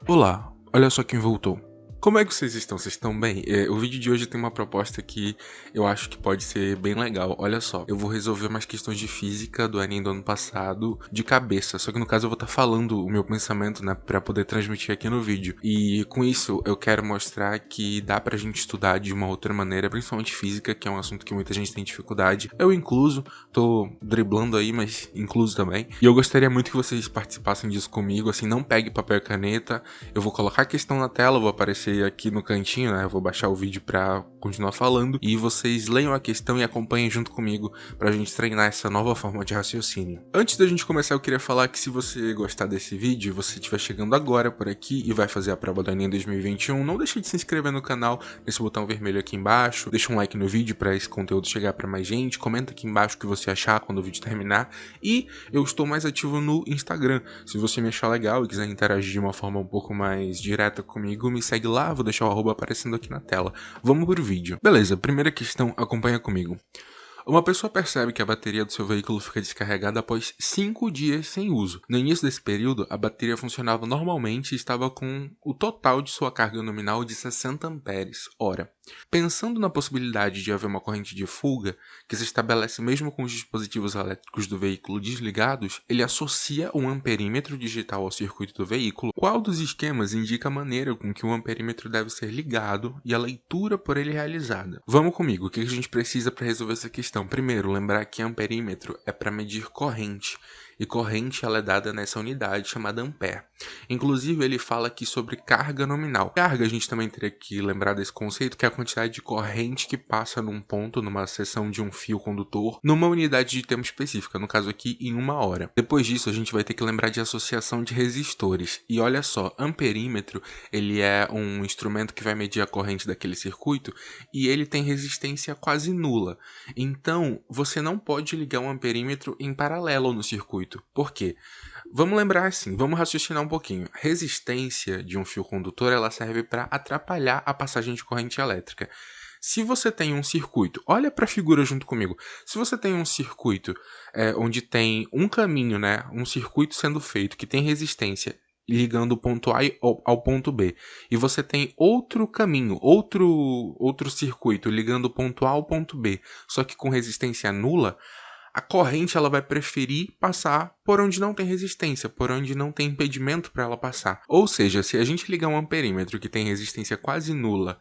Olá, olha só quem voltou. Como é que vocês estão? Vocês estão bem? O vídeo de hoje tem uma proposta que eu acho que pode ser bem legal. Olha só, eu vou resolver umas questões de física do Enem do ano passado de cabeça. Só que no caso eu vou estar falando o meu pensamento, né, pra poder transmitir aqui no vídeo. E com isso eu quero mostrar que dá pra gente estudar de uma outra maneira, principalmente física, que é um assunto que muita gente tem dificuldade. Eu incluso, tô driblando aí, mas incluso também. E eu gostaria muito que vocês participassem disso comigo, assim, não pegue papel e caneta. Eu vou colocar a questão na tela, vou aparecer aqui no cantinho, né? Eu vou baixar o vídeo pra continuar falando e vocês leiam a questão e acompanhem junto comigo pra gente treinar essa nova forma de raciocínio. Antes da gente começar, eu queria falar que se você gostar desse vídeo, você estiver chegando agora por aqui e vai fazer a prova do Enem 2021, não deixe de se inscrever no canal, nesse botão vermelho aqui embaixo, deixa um like no vídeo pra esse conteúdo chegar pra mais gente, comenta aqui embaixo o que você achar quando o vídeo terminar e eu estou mais ativo no Instagram. Se você me achar legal e quiser interagir de uma forma um pouco mais direta comigo, me segue lá, vou deixar o arroba aparecendo aqui na tela. Vamos pro vídeo. Beleza, primeira questão, acompanha comigo. Uma pessoa percebe que a bateria do seu veículo fica descarregada após 5 dias sem uso. No início desse período, a bateria funcionava normalmente e estava com o total de sua carga nominal de 60 amperes hora. Pensando na possibilidade de haver uma corrente de fuga, que se estabelece mesmo com os dispositivos elétricos do veículo desligados, ele associa um amperímetro digital ao circuito do veículo. Qual dos esquemas indica a maneira com que o amperímetro deve ser ligado e a leitura por ele realizada? Vamos comigo, o que a gente precisa para resolver essa questão? Primeiro, lembrar que amperímetro é para medir corrente, e corrente ela é dada nessa unidade chamada ampere. Inclusive, ele fala aqui sobre carga nominal. Carga, a gente também teria que lembrar desse conceito, que é a quantidade de corrente que passa num ponto, numa seção de um fio condutor, numa unidade de tempo específica, no caso aqui, em 1 hora. Depois disso, a gente vai ter que lembrar de associação de resistores. E olha só, amperímetro, ele é um instrumento que vai medir a corrente daquele circuito, e ele tem resistência quase nula. Então, você não pode ligar um amperímetro em paralelo no circuito. Por quê? Vamos lembrar assim, vamos raciocinar um pouquinho. Resistência de um fio condutor, ela serve para atrapalhar a passagem de corrente elétrica. Se você tem um circuito, olha para a figura junto comigo. Se você tem um circuito onde tem um caminho, né, um circuito sendo feito que tem resistência ligando o ponto A ao ponto B, e você tem outro caminho, outro circuito ligando o ponto A ao ponto B, só que com resistência nula, a corrente ela vai preferir passar por onde não tem resistência, por onde não tem impedimento para ela passar. Ou seja, se a gente ligar um amperímetro que tem resistência quase nula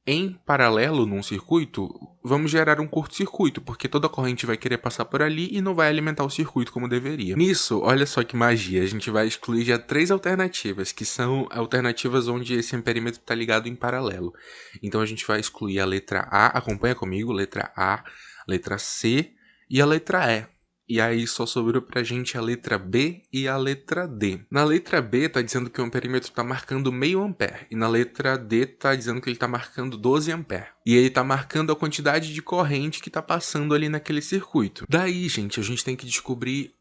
em paralelo num circuito, vamos gerar um curto-circuito, porque toda a corrente vai querer passar por ali e não vai alimentar o circuito como deveria. Nisso, olha só que magia, a gente vai excluir já 3 alternativas, que são alternativas onde esse amperímetro está ligado em paralelo. Então a gente vai excluir a letra A, acompanha comigo, letra A, letra C e a letra E. E aí só sobrou pra gente a letra B e a letra D. Na letra B tá dizendo que o amperímetro tá marcando meio ampere. E na letra D tá dizendo que ele tá marcando 12 ampere. E ele tá marcando a quantidade de corrente que tá passando ali naquele circuito. Daí, gente, a gente tem que descobrir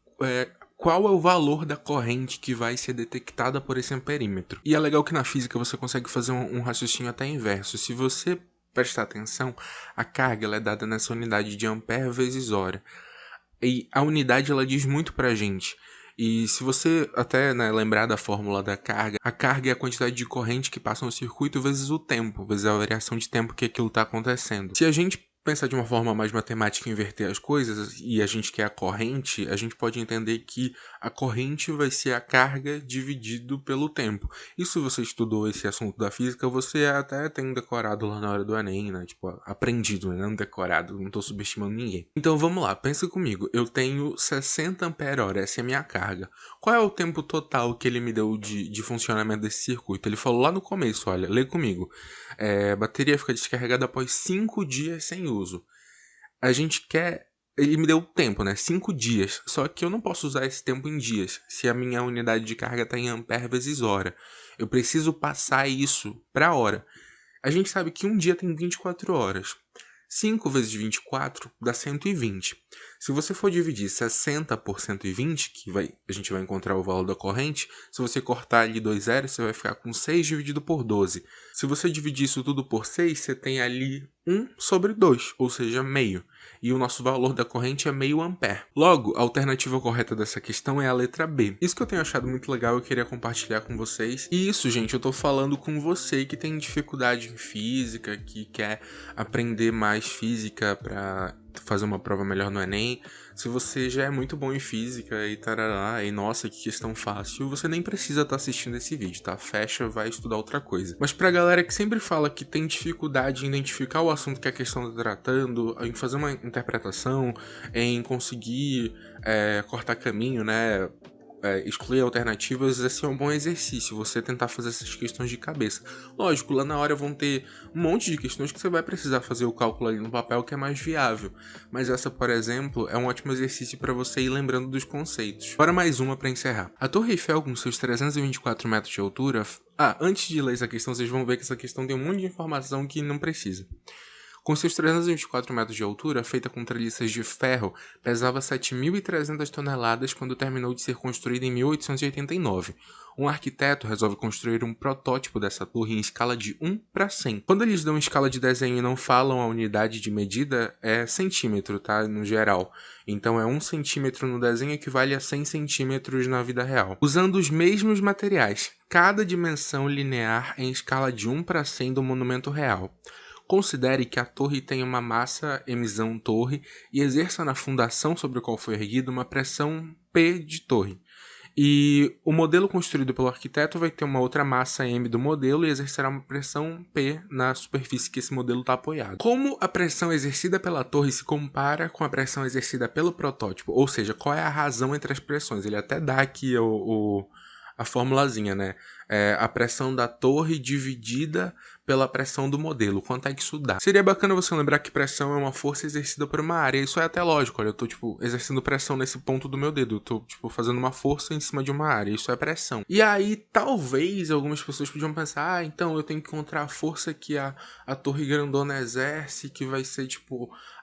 qual é o valor da corrente que vai ser detectada por esse amperímetro. E é legal que na física você consegue fazer um raciocínio até inverso. Se você prestar atenção, a carga ela é dada nessa unidade de ampere vezes hora. E a unidade ela diz muito pra gente. E se você até lembrar da fórmula da carga, a carga é a quantidade de corrente que passa no circuito vezes o tempo, vezes a variação de tempo que aquilo está acontecendo. Se a gente pensar de uma forma mais matemática e inverter as coisas, e a gente quer a corrente, a gente pode entender que a corrente vai ser a carga dividido pelo tempo. E se você estudou esse assunto da física, você até tem decorado lá na hora do Enem, né? Tipo, aprendido, né? Não decorado, não tô subestimando ninguém. Então vamos lá, pensa comigo. Eu tenho 60 ampere-hora, essa é a minha carga. Qual é o tempo total que ele me deu de funcionamento desse circuito? Ele falou lá no começo, olha, lê comigo. A bateria fica descarregada após 5 dias sem uso. A gente quer... Ele me deu tempo, né? 5 dias. Só que eu não posso usar esse tempo em dias, se a minha unidade de carga está em ampere vezes hora. Eu preciso passar isso para hora. A gente sabe que um dia tem 24 horas. 5 vezes 24 dá 120. Se você for dividir 60 por 120, a gente vai encontrar o valor da corrente, se você cortar ali 2 zeros, você vai ficar com 6 dividido por 12. Se você dividir isso tudo por 6, você tem ali 1 sobre 2, ou seja, meio. e o nosso valor da corrente é meio ampere. Logo, a alternativa correta dessa questão é a letra B. Isso que eu tenho achado muito legal, eu queria compartilhar com vocês. E isso, gente, eu tô falando com você que tem dificuldade em física, que quer aprender mais física para fazer uma prova melhor no Enem. Se você já é muito bom em física e tarará, e nossa, que questão fácil, você nem precisa estar assistindo esse vídeo, tá? Fecha, vai estudar outra coisa. Mas pra galera que sempre fala que tem dificuldade em identificar o assunto que a questão tá tratando, em fazer uma interpretação, em conseguir cortar caminho, né? Excluir alternativas, esse é um bom exercício, você tentar fazer essas questões de cabeça. Lógico, lá na hora vão ter um monte de questões que você vai precisar fazer o cálculo ali no papel que é mais viável, mas essa, por exemplo, é um ótimo exercício para você ir lembrando dos conceitos. Bora mais uma para encerrar. A Torre Eiffel, com seus 324 metros de altura... antes de ler essa questão, vocês vão ver que essa questão tem um monte de informação que não precisa. Com seus 324 metros de altura, feita com treliças de ferro, pesava 7.300 toneladas quando terminou de ser construída em 1889. Um arquiteto resolve construir um protótipo dessa torre em escala de 1 para 100. Quando eles dão escala de desenho e não falam a unidade de medida, é centímetro, tá? No geral. Então 1 centímetro no desenho equivale a 100 centímetros na vida real. Usando os mesmos materiais, cada dimensão linear em escala de 1 para 100 do monumento real. Considere que a torre tem uma massa emissão torre e exerça na fundação sobre o qual foi erguida uma pressão P de torre. E o modelo construído pelo arquiteto vai ter uma outra massa M do modelo e exercerá uma pressão P na superfície que esse modelo está apoiado. Como a pressão exercida pela torre se compara com a pressão exercida pelo protótipo? Ou seja, qual é a razão entre as pressões? Ele até dá aqui a formulazinha, né? A pressão da torre dividida pela pressão do modelo. Quanto é que isso dá? Seria bacana você lembrar que pressão é uma força exercida por uma área. Isso é até lógico. Olha, eu tô, exercendo pressão nesse ponto do meu dedo. Eu tô, fazendo uma força em cima de uma área. Isso é pressão. E aí, talvez, algumas pessoas podiam pensar, então eu tenho que encontrar a força que a torre grandona exerce, que vai ser,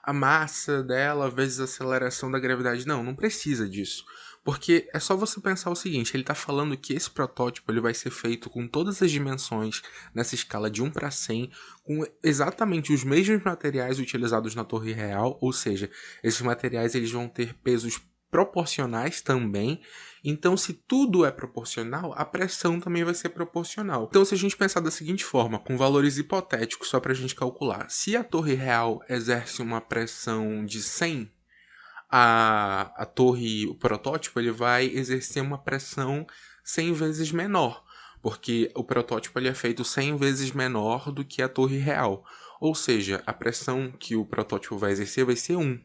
a massa dela vezes a aceleração da gravidade. Não precisa disso. Porque é só você pensar o seguinte, ele está falando que esse protótipo ele vai ser feito com todas as dimensões nessa escala de 1 para 100, com exatamente os mesmos materiais utilizados na torre real, ou seja, esses materiais eles vão ter pesos proporcionais também. Então, se tudo é proporcional, a pressão também vai ser proporcional. Então, se a gente pensar da seguinte forma, com valores hipotéticos só para a gente calcular, se a torre real exerce uma pressão de 100, a torre, o protótipo, ele vai exercer uma pressão 100 vezes menor, porque o protótipo ele é feito 100 vezes menor do que a torre real. Ou seja, a pressão que o protótipo vai exercer vai ser 1.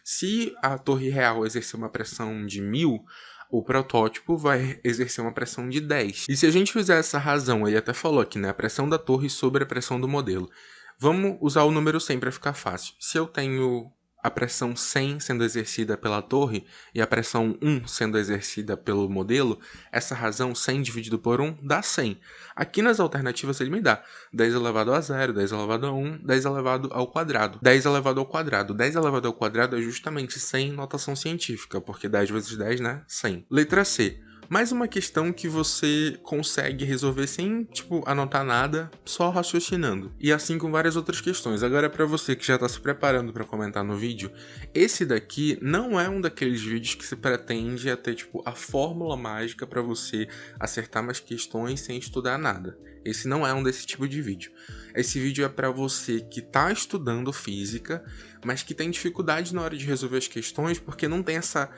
Se a torre real exercer uma pressão de 1000, o protótipo vai exercer uma pressão de 10. E se a gente fizer essa razão, ele até falou aqui, né? A pressão da torre sobre a pressão do modelo. Vamos usar o número 100 para ficar fácil. Se eu tenho a pressão 100 sendo exercida pela torre e a pressão 1 sendo exercida pelo modelo, essa razão 100 dividido por 1 dá 100. Aqui nas alternativas ele me dá 10 elevado a 0, 10 elevado a 1, 10 elevado ao quadrado. 10 elevado ao quadrado. 10 elevado ao quadrado é justamente 100 em notação científica, porque 10 vezes 10, né? 100. Letra C. Mais uma questão que você consegue resolver sem, anotar nada, só raciocinando. E assim com várias outras questões. Agora, para você que já está se preparando para comentar no vídeo, esse daqui não é um daqueles vídeos que se pretende a ter, a fórmula mágica para você acertar mais questões sem estudar nada. Esse não é um desse tipo de vídeo. Esse vídeo é para você que está estudando física, mas que tem dificuldade na hora de resolver as questões porque não tem essa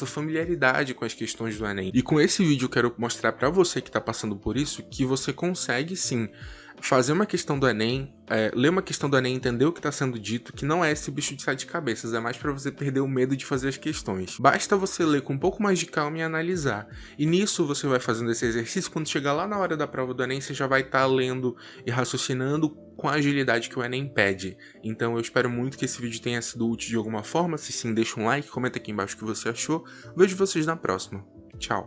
familiaridade com as questões do Enem. E com esse vídeo eu quero mostrar para você que está passando por isso que você consegue sim fazer uma questão do Enem, ler uma questão do Enem, entender o que está sendo dito, que não é esse bicho de sete cabeças, é mais para você perder o medo de fazer as questões. Basta você ler com um pouco mais de calma e analisar. E nisso você vai fazendo esse exercício, quando chegar lá na hora da prova do Enem, você já vai estar lendo e raciocinando com a agilidade que o Enem pede. Então eu espero muito que esse vídeo tenha sido útil de alguma forma. Se sim, deixa um like, comenta aqui embaixo o que você achou. Vejo vocês na próxima. Tchau!